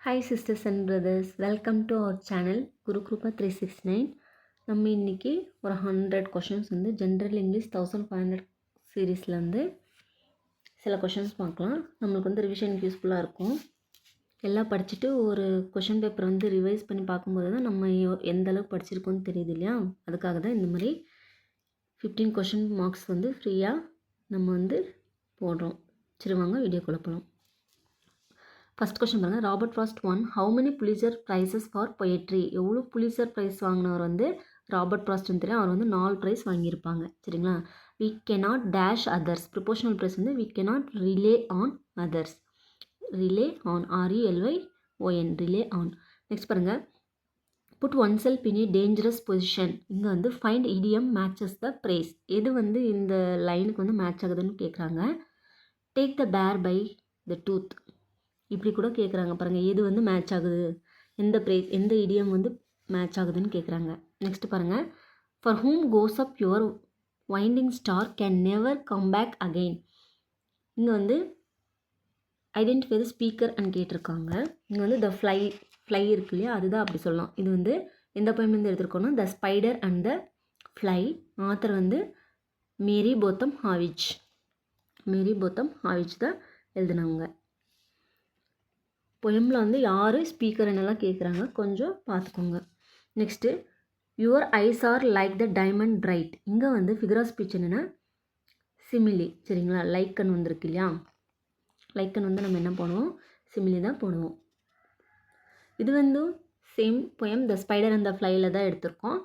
Hi sisters and brothers, welcome to our channel Guru Krupa 369. நம்ம இன்னைக்கு ஒரு 100 questions வந்து ஜென்ரல் இங்கிலீஷ் 1500 சீரீஸில் வந்து சில கொஷின்ஸ் பார்க்கலாம். நம்மளுக்கு வந்து ரிவிஷனுக்கு யூஸ்ஃபுல்லாக இருக்கும். எல்லாம் படிச்சுட்டு ஒரு கொஷின் பேப்பர் வந்து ரிவைஸ் பண்ணி பார்க்கும்போது தான் நம்ம எந்த அளவுக்கு படிச்சிருக்கோன்னு தெரியுது இல்லையா. அதுக்காக தான் இந்த மாதிரி 15 கொஷின் மார்க்ஸ் வந்து ஃப்ரீயாக நம்ம வந்து போடுறோம். சரி வாங்க வீடியோக்குள்ளே போகலாம். ஃபஸ்ட் கொஸ்டின் பாருங்கள். Robert Frost won how many Pulitzer prizes for poetry. எவ்வளோ புலிசர் ப்ரைஸ் வாங்கினவர் வந்து ராபர்ட் ஃப்ராஸ்ட்னு தெரியும். அவர் வந்து 4 ப்ரைஸ் வாங்கியிருப்பாங்க. சரிங்களா. We cannot dash others. Prepositional phrase வந்து we cannot rely on others. Rely on RELYON rely on. Next பாருங்கள். Put oneself in a dangerous position. இங்கே வந்து find idiom matches the phrase. எது வந்து இந்த லைனுக்கு வந்து மேட்ச் ஆகுதுன்னு கேட்குறாங்க. டேக் த பேர் பை த டூத். இப்படி கூட கேட்குறாங்க பாருங்கள். எது வந்து மேட்ச் ஆகுது, எந்த இடியம் வந்து மேட்ச் ஆகுதுன்னு கேட்குறாங்க. நெக்ஸ்ட் பாருங்கள். For whom goes up your winding star can never come back again. இங்கே வந்து ஐடென்டிஃபை த ஸ்பீக்கர் அண்ட் கேட்டிருக்காங்க. இங்கே வந்து த ஃப்ளை இருக்கு இல்லையா, அதுதான் அப்படி சொல்லலாம். இது வந்து எந்த போயம்லேருந்து எடுத்திருக்கோன்னா the spider and the fly. Author வந்து மேரி போத்தம் ஹாவிச் தான் எழுதினவங்க. பொயமில் வந்து யார் ஸ்பீக்கர் என்னெல்லாம் கேட்குறாங்க கொஞ்சம் பார்த்துக்கோங்க. Next your eyes are like the diamond bright. இங்கே வந்து ஃபிகர் ஆஃப் ஸ்பீச் என்னென்னா சிமிலி. சரிங்களா. லைக்கன் வந்துருக்கு இல்லையா, லைக்கன் வந்து நம்ம என்ன பண்ணுவோம், சிமிலி தான் போடுவோம். இது வந்து same poem the spider and the ஃப்ளைல தான் எடுத்திருக்கோம்.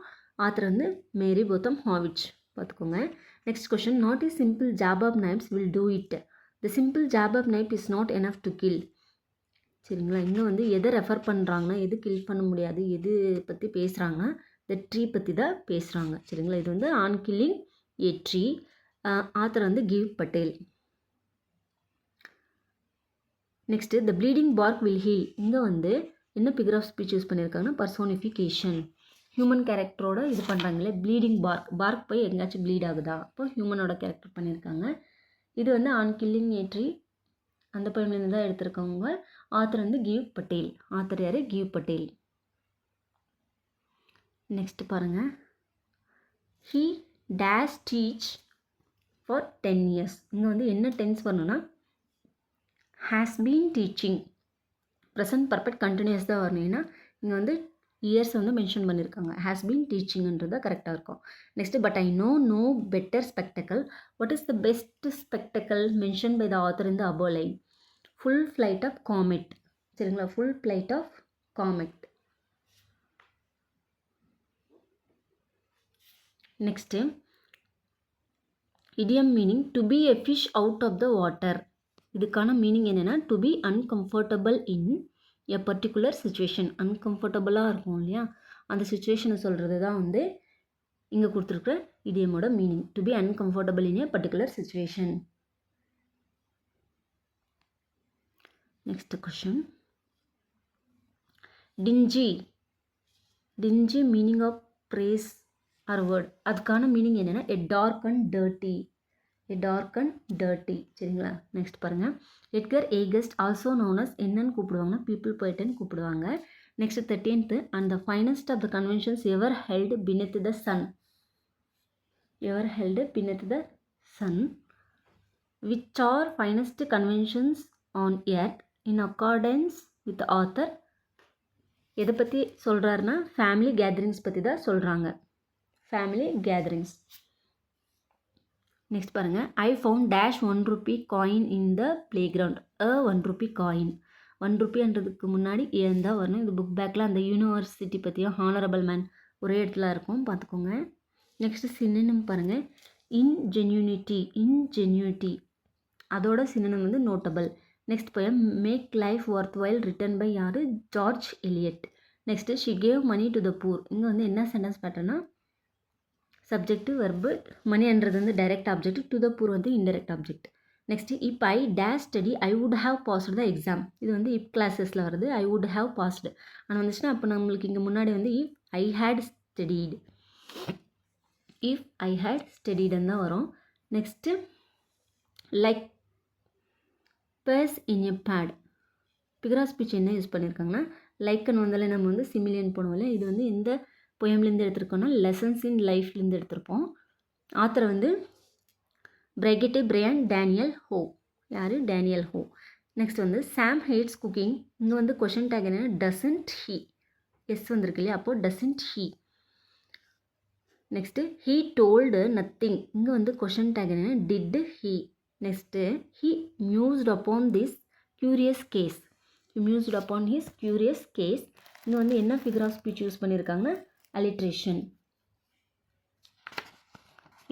ஆத்தர் வந்து மேரி போத்தம் ஹாவிச் பார்த்துக்கோங்க. Next question. Not a simple job of knives will do it. The simple job of knife is not enough to kill. சரிங்களா. இன்னும் வந்து எதை refer பண்ணுறாங்கன்னா, எது கில் பண்ண முடியாது, எது பற்றி பேசுகிறாங்கன்னா த ட்ரீ பற்றி தான் பேசுகிறாங்க. சரிங்களா. இது வந்து on killing a tree. Author வந்து Gieve Patel. Next the bleeding bark will heal. இங்கே வந்து என்ன ஃபிகர் ஆஃப் ஸ்பீச் யூஸ் பண்ணியிருக்காங்கன்னா பர்சோனிஃபிகேஷன். ஹியூமன் கேரக்டரோட இது பண்ணுறாங்களே. ப்ளீடிங் பார்க் போய் எங்கேயாச்சும் ப்ளீட் ஆகுதா, அப்போ ஹியூமனோட கேரக்டர் பண்ணியிருக்காங்க. இது வந்து ஆன் கில்லிங் ஏ ட்ரீ அந்த போயம்லேருந்து தான் எடுத்திருக்கவங்க. ஆத்தர் வந்து கிவ் பட்டேல். ஆத்தர் யார், கிவ் பட்டேல். நெக்ஸ்ட் பாருங்கள். He dash teach for 10 years. இங்கே வந்து என்ன டென்ஸ் வரணும்னா has been teaching. Present perfect continuous தான் வரணும். ஏன்னா இங்கே வந்து இயர்ஸ் வந்து மென்ஷன் பண்ணியிருக்காங்க. ஹேஸ் பீன் டீச்சிங்ன்றது தான் கரெக்டாக இருக்கும். Next but I know better spectacle. What is the best spectacle mention by the author in the above line. Full flight of comet. சரிங்களா. Full flight of comet. Next idiom meaning to be a fish out of the water. இதுக்கான meaning என்னென்னா to be uncomfortable in a particular situation. அன்கம்ஃபர்டபுளாக இருக்கும் இல்லையா, அந்த சுச்சுவேஷனை சொல்கிறது தான் வந்து இங்கே கொடுத்துருக்குற இடியமோட meaning. To be uncomfortable in a particular situation. Next question. Dingy meaning of phrase or word. அதுக்கான மீனிங் என்னென்னா எ டார்க் அண்ட் டர்ட்டி. சரிங்களா. நெக்ஸ்ட் பாருங்கள். Edgar A Guest also known as என்னன்னு கூப்பிடுவாங்கன்னா பீப்புள் போய்ட்டுன்னு கூப்பிடுவாங்க. Next 13th and the finest of the conventions ever held beneath the sun. Which are finest conventions on earth in accordance with author. எதை பற்றி சொல்கிறாருன்னா family gatherings பற்றி தான் சொல்கிறாங்க. Family gatherings. நெக்ஸ்ட் பாருங்கள். I found dash 1 rupee coin in the play ground. 1 rupee coin. 1 rupeeன்றதுக்கு முன்னாடி ஏன் தான் வரணும். இது புக் பேக்கில் அந்த யூனிவர்சிட்டி பற்றியும் ஹானரபிள் மேன் ஒரே இடத்துல இருக்கும், பார்த்துக்கோங்க. நெக்ஸ்ட்டு சினோனிம் பாருங்கள். இன்ஜென்யூனிட்டி அதோட சினோனிம் வந்து notable. Next poem make life worthwhile written by யார், George Eliot. Next she gave money to the poor. இங்கே வந்து என்ன சென்டென்ஸ் பேட்டர்னா சப்ஜெக்ட் வெர்பு. மணின்றது வந்து direct object, to the poor வந்து indirect object. Next if I dash study I would have passed the exam. இது வந்து இப் கிளாஸஸில் வருது. ஐ வுட் ஹாவ் பாஸ்டு ஆனால் வந்துச்சுன்னா அப்போ நம்மளுக்கு இங்கே முன்னாடி வந்து இஃப் ஐ ஹேட் ஸ்டடீடுன்னு தான் வரும். Next like face in a bad. Figure of speech என்ன யூஸ் பண்ணியிருக்காங்கன்னா லைக்கன் வந்தாலே நம்ம வந்து சிமிலியன் போடுவோம்ல. இது வந்து எந்த பொயம்லேருந்து எடுத்திருக்கோம்னா லெசன்ஸ் இன் லைஃப்லேருந்து எடுத்திருப்போம். ஆத்தர் வந்து பிரைகெட்டே பிரையன் டேனியல் ஹோ. யார்? டேனியல் ஹோ. நெக்ஸ்ட் வந்து சாம் ஹேட்ஸ் குக்கிங். இங்கே வந்து கொஷின் டேக் என்ன? Doesn't he. எஸ் வந்திருக்கு இல்லையா, அப்போது doesn't he. Next he told nothing. இங்கே வந்து கொஷின் டேக் என்ன? Did he. Next he mused upon this curious case. Mused upon his curious case. இங்கே வந்து என்ன ஃபிகர் ஆஃப் ஸ்பீச் யூஸ் பண்ணியிருக்காங்கன்னா அலிட்ரேஷன்.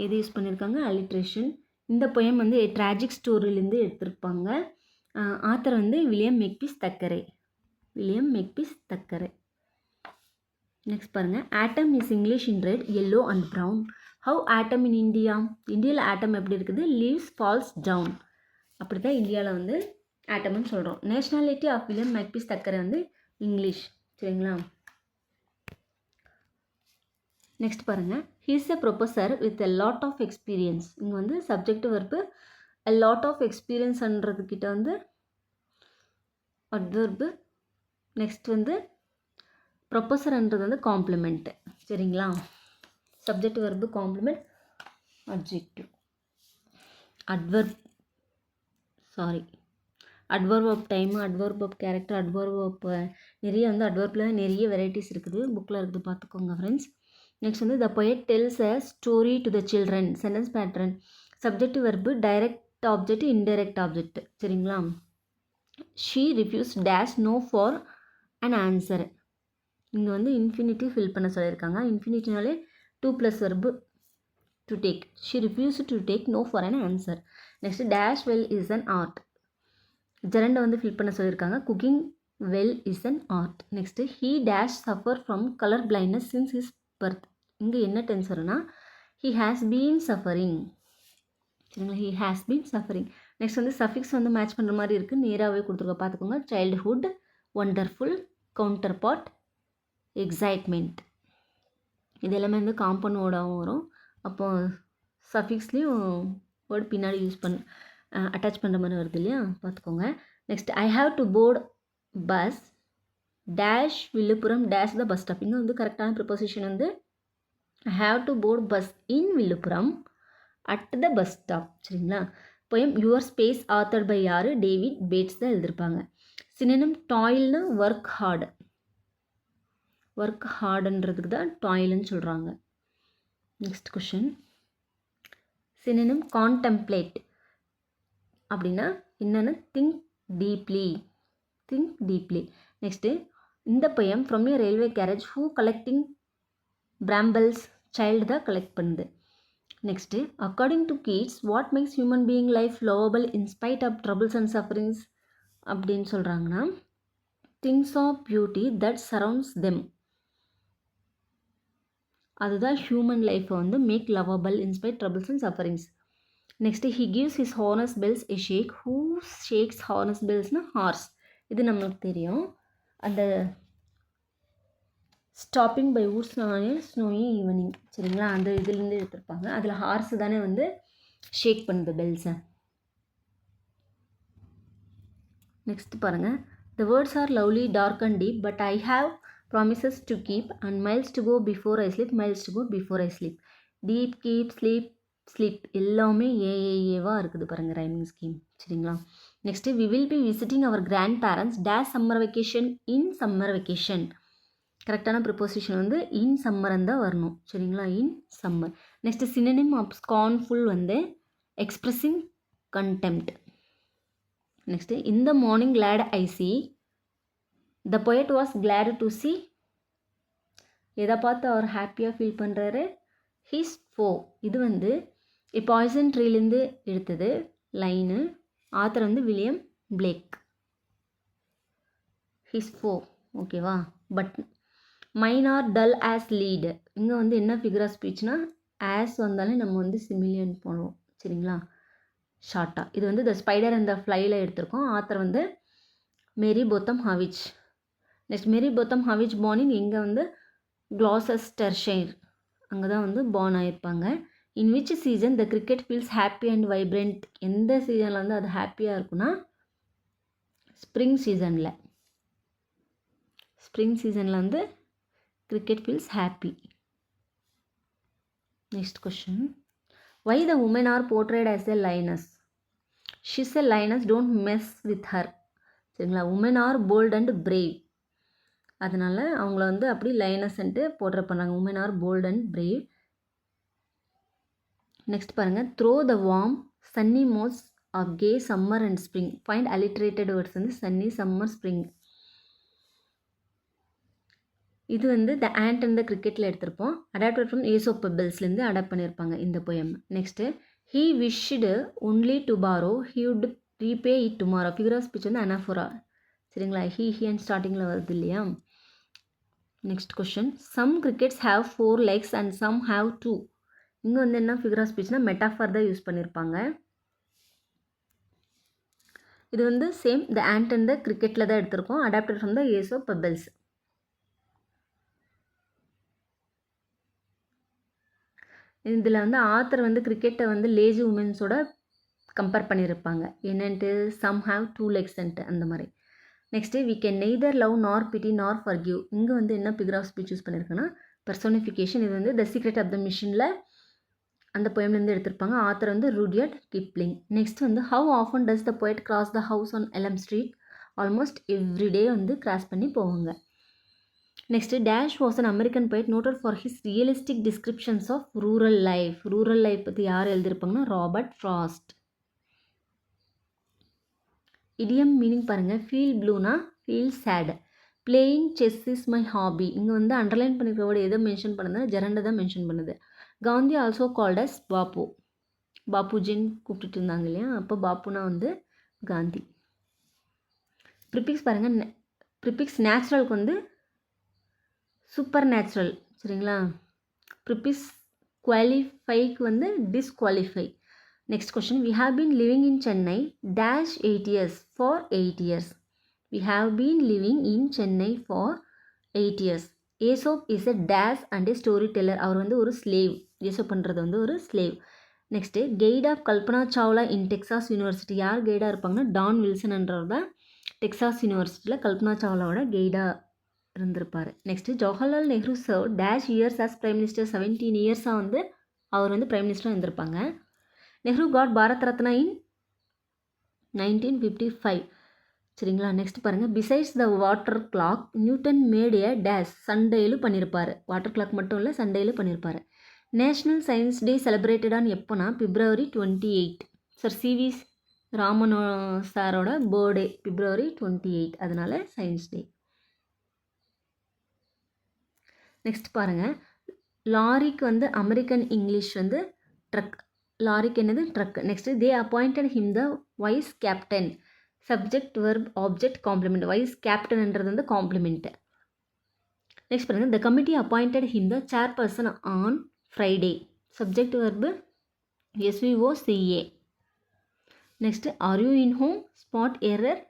எது யூஸ் பண்ணியிருக்காங்க? அலிட்ரேஷன். இந்த பொயம் வந்து ட்ராஜிக் ஸ்டோரியிலேருந்து எடுத்திருப்பாங்க. ஆத்தர் வந்து William Makepeace Thackeray. William Makepeace Thackeray. Next பாருங்கள். Autumn is English in red, yellow and brown. How autumn in India? இந்தியாவில் ஆட்டம் எப்படி இருக்குது? Leaves falls down. அப்படி தான் இந்தியாவில் வந்து ஆட்டம்னு சொல்கிறோம். Nationality of William Makepeace Thackeray வந்து இங்கிலீஷ். சரிங்களா? நெக்ஸ்ட் பாருங்கள். He is a professor with a lot of experience. இங்கே வந்து subject verb a lot of எக்ஸ்பீரியன்ஸ்ன்றதுக்கிட்ட வந்து அட்வெர்பு. நெக்ஸ்ட் வந்து ப்ரொஃபஸர்ன்றது வந்து காம்ப்ளிமெண்ட்டு. சரிங்களா? Subject verb complement adjective. Adverb of time, adverb of character, adverb of நிறைய வந்து அட்வர்ப்பில் நிறைய வெரைட்டிஸ் இருக்குது. புக்கில் இருக்குது, பார்த்துக்கோங்க ஃப்ரெண்ட்ஸ். நெக்ஸ்ட் வந்து the poet tells a story to the children. Sentence pattern. Subject verb direct object, indirect object. சரிங்களா? She refuse dash no for an answer. இங்கே வந்து இன்ஃபினிட்டிவ் ஃபில் பண்ண சொல்லியிருக்காங்க. இன்ஃபினிட்டினாலே 2+ verb to take. She refuse to take no for an answer. Next dash well is an art. ஜெரண்டை வந்து fill பண்ண சொல்லியிருக்காங்க. Cooking well is an art. Next he dash suffer from colour blindness since his birth. இங்கே என்ன tense வரும்னா he has been suffering. சரிங்களா? He has been suffering. Next வந்து suffix வந்து மேட்ச் பண்ணுற மாதிரி இருக்குது, நேராகவே கொடுத்துருக்க பார்த்துக்கோங்க. Childhood, wonderful, counterpart, excitement. இது எல்லாமே வந்து காம்பவுண்ட் வேர்டாகவும் வரும். அப்போது சஃபிக்ஸ்லேயும் வேர்டு பின்னாடி யூஸ் அட்டாச் பண்ணுற மாதிரி வருது இல்லையா, பார்த்துக்கோங்க. Next I have to board bus dash Villupuram dash the bus stop. இங்கே வந்து கரெக்டான ப்ரிப்போசிஷன் வந்து I have to board bus in Villupuram at the bus stop. சரிங்களா? Poem your space authored by யார்? டேவிட் பேட்ஸ் தான் எழுதியிருப்பாங்க. சினோனிம் டாயில்னு ஒர்க் ஹார்டு. ஒர்க் ஹார்டுன்றதுக்கு தான் டாயில்னு சொல்கிறாங்க. Next question. சினோனிம் கான்டெம்ப்ளேட் அப்படின்னா என்னென்னு? Think deeply. Think deeply. Next இந்த poem from a railway carriage who collecting brambles. Child தான் கலெக்ட் பண்ணுது. Next according to Keats what makes human being life lovable in spite of troubles and sufferings அப்படின்னு சொல்கிறாங்கன்னா things of beauty that surrounds them. அதுதான் human லைஃப்பை வந்து make lovable in spite troubles and sufferings. Next he gives his harness bells a shake. Who shakes harness பெல்ஸ்னால் horse. இது நம்மளுக்கு தெரியும். அந்த ஸ்டாப்பிங் பை வூட்ஸ்னாலே ஸ்னோயி ஈவினிங். சரிங்களா? அந்த இதுலேருந்து எடுத்திருப்பாங்க. அதில் ஹார்ஸ் தானே வந்து ஷேக் பண்ணுது பெல்ஸை. நெக்ஸ்ட் பாருங்கள். The words are lovely dark and deep but I have promises to keep and miles to go before I sleep. Miles to go before I sleep. Deep, keep, sleep, sleep எல்லாமே ஏவாக இருக்குது பாருங்கள் rhyming scheme. சரிங்களா? Next we will be visiting our grandparents dash summer vacation in summer vacation. கரெக்டான preposition வந்து in சம்மர்ன்னு தான் வரணும். சரிங்களா? In summer. Next synonym of scornful வந்து expressing contempt. Next in the morning Claude I C. The poet was glad to C. எதை பார்த்து அவர் ஹாப்பியாக ஃபீல் பண்ணுறாரு? ஹிஸ் ஃபோ. இது வந்து பாய்சன் ட்ரீலேருந்து எடுத்தது லைனு. ஆத்தர் வந்து வில்லியம் பிளேக். His foe. ஓகேவா? But mine are dull as lead. இங்கே வந்து என்ன ஃபிகர் ஆஃப் ஸ்பீச்னா ஆஸ் வந்தாலே நம்ம வந்து சிமிலியன் போடுவோம். சரிங்களா? ஷார்ட்டாக. இது வந்து த ஸ்பைடர் அண்ட் த ஃப்ளையில் எடுத்திருக்கோம். ஆத்தர் வந்து மேரி போத்தம் ஹாவிச். நெக்ஸ்ட் மேரி போத்தம் ஹாவிச் பார்னிங் இங்கே வந்து கிளாசெஸ்டர்ஷைர் அங்கே தான் வந்து பார்ன் ஆகிருப்பாங்க. In which season the cricket feels happy and vibrant. எந்த சீசனில் வந்து அது ஹாப்பியாக இருக்குன்னா ஸ்ப்ரிங் சீசனில் வந்து cricket feels happy. Next question. Why the women are portrayed as a lioness? She's a lioness, don't mess with her. சரிங்களா, women are bold and brave. அதனால் அவங்கள வந்து அப்படி லைனஸ்ன்ட்டு போர்ட்ரே பண்ணுறாங்க. women are bold and brave. Next பாருங்கள், through the warm sunny months of கே summer and spring. Find alliterated words வந்து சன்னி, சம்மர், ஸ்ப்ரிங். இது வந்து த ஆண்ட் அண்ட் த கிரிக்கெட்டில் எடுத்திருப்போம். அடாப்டட் ஃப்ரம் ஏசோப் பெபிள்ஸ்லேருந்து அடாப்ட் பண்ணியிருப்பாங்க இந்த poem. Next, he wished only to borrow he would repay it tomorrow. Figure of speech வந்து anaphora. சரிங்களா, ஹீ அண்ட் ஸ்டார்டிங்கில் வருது இல்லையா. Next question, some crickets have 4 legs and some have 2. இங்கே வந்து என்ன ஃபிகர் ஆஃப் ஸ்பீச்னா மெட்டாஃபர் தான் யூஸ் பண்ணியிருப்பாங்க. இது வந்து same the ant and the கிரிக்கெட்டில் தான் எடுத்திருக்கோம். Adapted from the Aesop pebbles. இதில் வந்து ஆத்தர் வந்து கிரிக்கெட்டை வந்து லேசி உமன்ஸோட கம்பேர் பண்ணியிருப்பாங்க. என்னன்ட்டு சம் ஹாவ் 2 legsன்ட்டு அந்த மாதிரி. Next, we can neither love nor pity nor forgive. இங்கே வந்து என்ன ஃபிகர் ஆஃப் ஸ்பீச் யூஸ் பண்ணியிருக்குன்னா பர்சோனிஃபிகேஷன். இது வந்து த சீக்ரெட் ஆஃப் த மிஷனில் அந்த போயம்லேருந்து எடுத்திருப்பாங்க. ஆத்தர் வந்து ரூடியர்ட் கிப்ளிங். நெக்ஸ்ட் வந்து, how often does the poet cross the house on Elm Street. Almost everyday வந்து கிராஸ் பண்ணி போவாங்க. Next, dash was an American poet noted for his realistic descriptions of rural life. Rural life பற்றி யார் எழுதியிருப்பாங்கன்னா Robert Frost. Idiom meaning பாருங்கள், feel ப்ளூனா feel sad. Playing chess is my hobby. இங்கே வந்து அண்டர்லைன் பண்ணிக்கிற வேர்டு எதை மென்ஷன் பண்ணுதுன்னா ஜெரண்டை தான் மென்ஷன் பண்ணுது. காந்தி ஆல்சோ கால்ட் அஸ் பாப்பு. பாப்புஜின்னு கூப்பிட்டுட்டு இருந்தாங்க இல்லையா, அப்போ பாப்புனா வந்து காந்தி. ப்ரிபிக்ஸ் பாருங்கள், ப்ரிபிக்ஸ் நேச்சுரலுக்கு வந்து சூப்பர் நேச்சுரல். சரிங்களா, ப்ரிபிக்ஸ் குவாலிஃபைக்கு வந்து disqualify. Next question, we have been living in Chennai dash 8 years for 8 years. We have been living in Chennai for 8 years. Aesop is a dash and a story teller. அவர் வந்து ஒரு ஸ்லேவ். ஏசோப் பண்ணுறது வந்து ஒரு slave. Next, guide of Kalpana Chawla in Texas university. யார் கைடாக இருப்பாங்கன்னா Don வில்சன்ன்றவர் தான் டெக்சாஸ் யூனிவர்சிட்டியில் கல்பனா சாவ்லாவோட கைடாக இருந்திருப்பார். Next, Jawaharlal Nehru serve dash years as prime minister. 17 yearsஸாக வந்து அவர் வந்து பிரைம் மினிஸ்டராக இருந்திருப்பாங்க. Nehru got Bharat Ratna in 1955. சரிங்களா, நெக்ஸ்ட் பாருங்கள், besides the water clock Newton made a dash. சண்டேலும் பண்ணியிருப்பார். வாட்டர் கிளாக் மட்டும் இல்லை, சண்டேலும் பண்ணியிருப்பார். National science day celebrated on எப்போனா February 28. சார் சிவி ராமன் சாரோட பர்த்டே February 28. அதனால் சயின்ஸ் டே. நெக்ஸ்ட் பாருங்கள், லாரிக்கு வந்து அமெரிக்கன் இங்கிலீஷ் வந்து ட்ரக். லாரிக்கு என்னது truck. Next, they appointed him the vice captain. Subject verb object complement. Vice கேப்டன்ன்றது வந்து காம்ப்ளிமெண்ட். நெக்ஸ்ட் பாருங்கள், the committee appointed him the chairperson on Friday. Subject verb SVOCA. Next, are you in home spot error.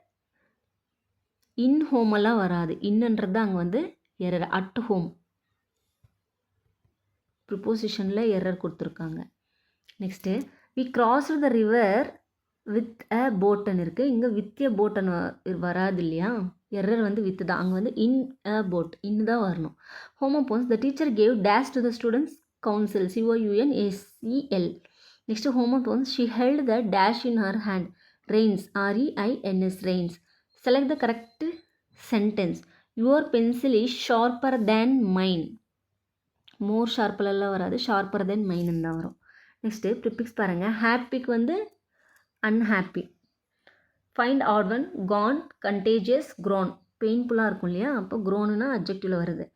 In ஹோமெல்லாம் வராது, இன்னன்றது தான் அங்கே வந்து error. At home ப்ரிப்போசிஷனில் எரர் கொடுத்துருக்காங்க. Next, we crossed the river with a போட்டன் இருக்குது. இங்கே வித் எ போட்டன் வராது இல்லையா, எரர் வந்து வித்து தான். அங்கே வந்து இன் அ போட், இன்னு தான் வரணும். Homophones, the teacher gave dash to the students council. COUNSEL. Next, homophones, she held the dash in her hand. Reins, REINS, reins. Select the correct sentence. Your pencil is sharper than mine. More ஷார்ப்பரெல்லாம் வராது, sharper தென் மைன்னு தான் வரும். Next, ப்ரிபிக்ஸ் பாருங்கள், ஹாப்பிக்கு வந்து unhappy. Find odd one, கான், contagious, crone. பெயின்ஃபுல்லாக இருக்கும் இல்லையா, அப்போ க்ரோனுன்னா அப்ஜெக்டிவில் வருது,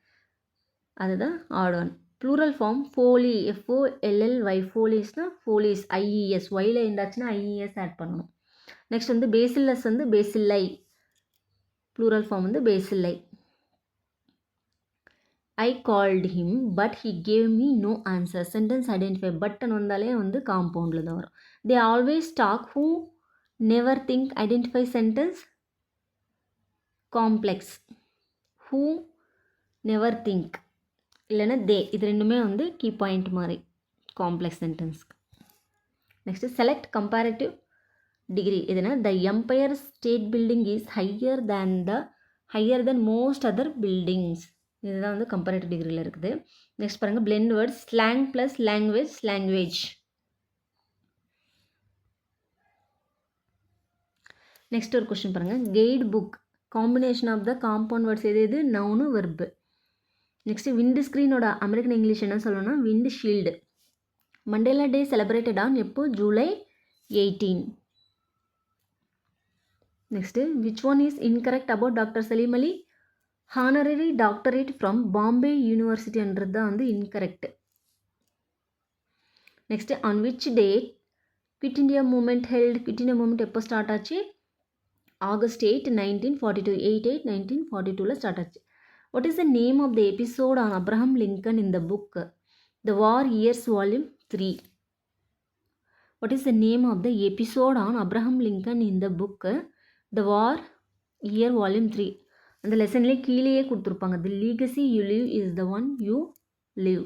அதுதான் odd one. Plural form folly, FOLLY. ஃபோலிஸ்னா ஃபோலிஸ், IES. ஒயில் இருந்தாச்சுன்னா IES ஆட் பண்ணணும். நெக்ஸ்ட் வந்து பேசில்லஸ் வந்து பேசில்லை. ப்ளூரல் ஃபார்ம் வந்து bacilli. I called him but he gave me no answer. Sentence identify. Button வந்தாலே வந்து காம்பவுண்டில் தான் வரும். They always talk. Who never think. Identify sentence. Complex. Who never think இல்லைன்னா they. இது ரெண்டுமே வந்து கீ பாயிண்ட் மாதிரி காம்ப்ளெக்ஸ் சென்டென்ஸ்க்கு. நெக்ஸ்ட்டு, செலக்ட் கம்பேரிட்டிவ் டிகிரி எதுனா the Empire State building is higher than most other buildings. இதுதான் வந்து கம்பேரேட்டிவ் டிகிரியில் இருக்குது. நெக்ஸ்ட் பாருங்கள் blend words slang plus language. Next ஒரு கொஸ்டின் பாருங்கள் guide book combination of the compound words எது நவுனு வெர்பு. நெக்ஸ்ட்டு விண்டு ஸ்க்ரீனோட அமெரிக்கன் இங்கிலீஷ் என்ன சொல்லணும்னா wind shield. Mandela day celebrated on எப்போ July 18. Next which one is incorrect about doctor Salim Ali honorary doctorate from Bombay யூனிவர்சிட்டின்றது தான் வந்து incorrect. Next on which date quit India movement held. Quit India movement எப்போ start ஆச்சு August 8, 1942. 8/8/1942 start ஆச்சு. What is the name of the episode on Abraham Lincoln in the book the war years volume 3. What is the name of the episode on Abraham Lincoln in the book the war year volume 3. அந்த லெசன்லேயே கீழேயே கொடுத்துருப்பாங்க the legacy you live is the one you live.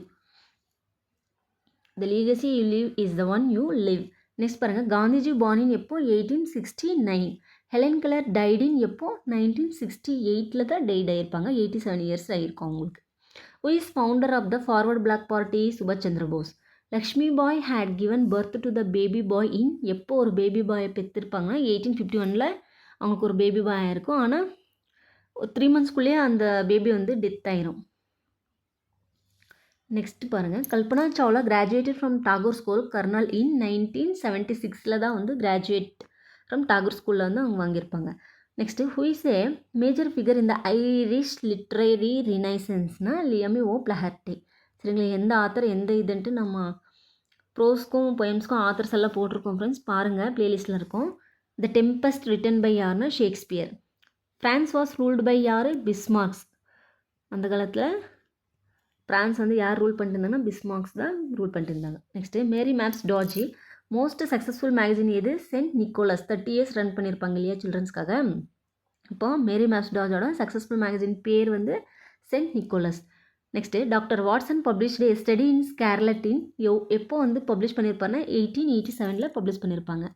The legacy you live is the one you live. Next பாருங்கள் Gandhiji born in எப்போ 1869. Helen Keller tight இன் எப்போ 1968 தான் tight ஆகியிருப்பாங்க. 87 years ஆகிருக்கும் அவங்களுக்கு. Who is founder of the Forward Bloc party சுபாஷ் Chandra Bose. Lakshmi Bai had given birth to the baby boy in எப்போ ஒரு baby பாயை பெற்றிருப்பாங்கன்னா 1851 அவங்களுக்கு ஒரு பேபி பாய் ஆகிருக்கும். ஆனால் 3 monthsக்குள்ளேயே அந்த பேபி வந்து டெத் ஆயிரும். நெக்ஸ்ட் பாருங்கள் Kalpana Chawla graduated from Tagore school Karnal in 1976 தான் வந்து கிராஜுவேட் ஃப்ரம் டாகூர் ஸ்கூலில் வந்து அவங்க வாங்கியிருப்பாங்க. Next who is a major figure இந்த ஐரிஷ் லிட்ரரி ரினைசன்ஸ்னால் லியமி ஃப்ளாஹர்ட்டி. சரிங்களா எந்த ஆத்தர் எந்த இதுன்ட்டு நம்ம ப்ரோஸ்க்கும் பொயம்ஸ்க்கும் ஆத்தர்ஸ் எல்லாம் போட்டிருக்கோம் ஃப்ரெண்ட்ஸ். பாருங்கள் ப்ளேலிஸ்ட்டில் இருக்கும். த டெம்பஸ்ட் ரிட்டன் பை யாருன்னா Shakespeare. France was ruled by யார் பிஸ்மார்க்ஸ். அந்த காலத்தில் ஃப்ரான்ஸ் வந்து யார் ரூல் பண்ணிட்டு இருந்தாங்கன்னா பிஸ்மார்க்ஸ் தான் ரூல் பண்ணிட்டு இருந்தாங்க. Next Mary Mapes Dodge most successful magazine எது சென்ட் நிக்கோலஸ். 30 years ரன் பண்ணியிருப்பாங்க இல்லையா சில்ட்ரன்ஸ்க்காக. இப்போ மேரி மேப்ஸ் டாஜோட சக்ஸஸ்ஃபுல் மேகசின் பேர் வந்து Saint Nicholas. Next doctor Watson published study in scarlet in எப்போ வந்து பப்ளிஷ் பண்ணியிருப்பாருன்னா 1887 பப்ளிஷ் பண்ணியிருப்பாங்க.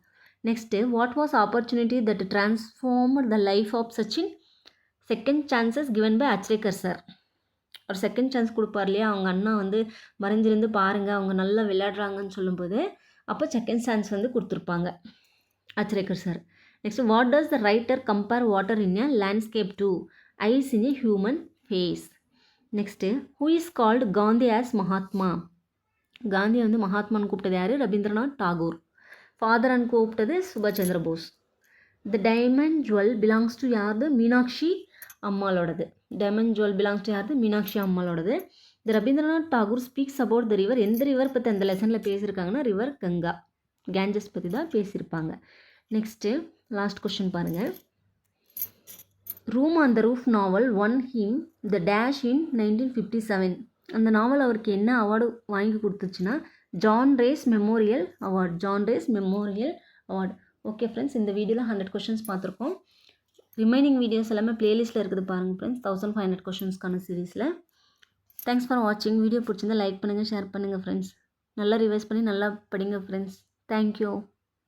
Next what was opportunity that transformed the life of Sachin. Second chances given by Achrekar sir. ஒரு செகண்ட் சான்ஸ் கொடுப்பார் இல்லையா அவங்க அண்ணா வந்து மறைஞ்சிருந்து பாருங்கள் அவங்க நல்லா விளையாடுறாங்கன்னு சொல்லும்போது அப்போ செகண்ட் சான்ஸ் வந்து கொடுத்துருப்பாங்க Achrekar sir. Next what does the writer compare water in a landscape to eyes in a human face. Next who is called Gandhi as Mahatma. காந்தியை வந்து மகாத்மான்னு கூப்பிட்டது யார் ரவீந்திரநாத் டாகூர். ஃபாதர்னு கூப்பிட்டது சுபாஷ் Chandra Bose. The diamond jewel belongs to யார்து மீனாட்சி அம்மாளோடது. டைமண்ட் ஜுவல் பிலாங்ஸ் டு யார்து மீனாட்சி அம்மாளோடது. The Rabindranath Tagore speaks about the river. எந்த ரிவர் பற்றி அந்த லெசனில் பேசியிருக்காங்கன்னா ரிவர் கங்கா கேஞ்சஸ் பற்றி தான் பேசியிருப்பாங்க. நெக்ஸ்ட்டு லாஸ்ட் கொஸ்டின் பாருங்கள். Room on the roof novel won him the dash in 1957. அந்த நாவல் அவருக்கு என்ன அவார்டு வாங்கி கொடுத்துச்சுன்னா John Rhys memorial award. John Rhys memorial award. Okay friends இந்த வீடியோவில் 100 கொஷின்ஸ் பார்த்துருக்கோம். ரிமைனிங் வீடியோஸ் எல்லாமே ப்ளேலிஸ்ட்டில் இருக்குது பாருங்கள் ஃப்ரெண்ட்ஸ். 1500 கொஷின்ஸ்க்கான சீரீஸில். தேங்க்ஸ் ஃபார் வாட்சிங். வீடியோ பிடிச்சிருந்தா லைக் பண்ணுங்கள் ஷேர் பண்ணுங்கள் ஃப்ரெண்ட்ஸ். நல்லா ரிவைஸ் பண்ணி நல்லா படிங்க ஃப்ரெண்ட்ஸ். தேங்க்யூ.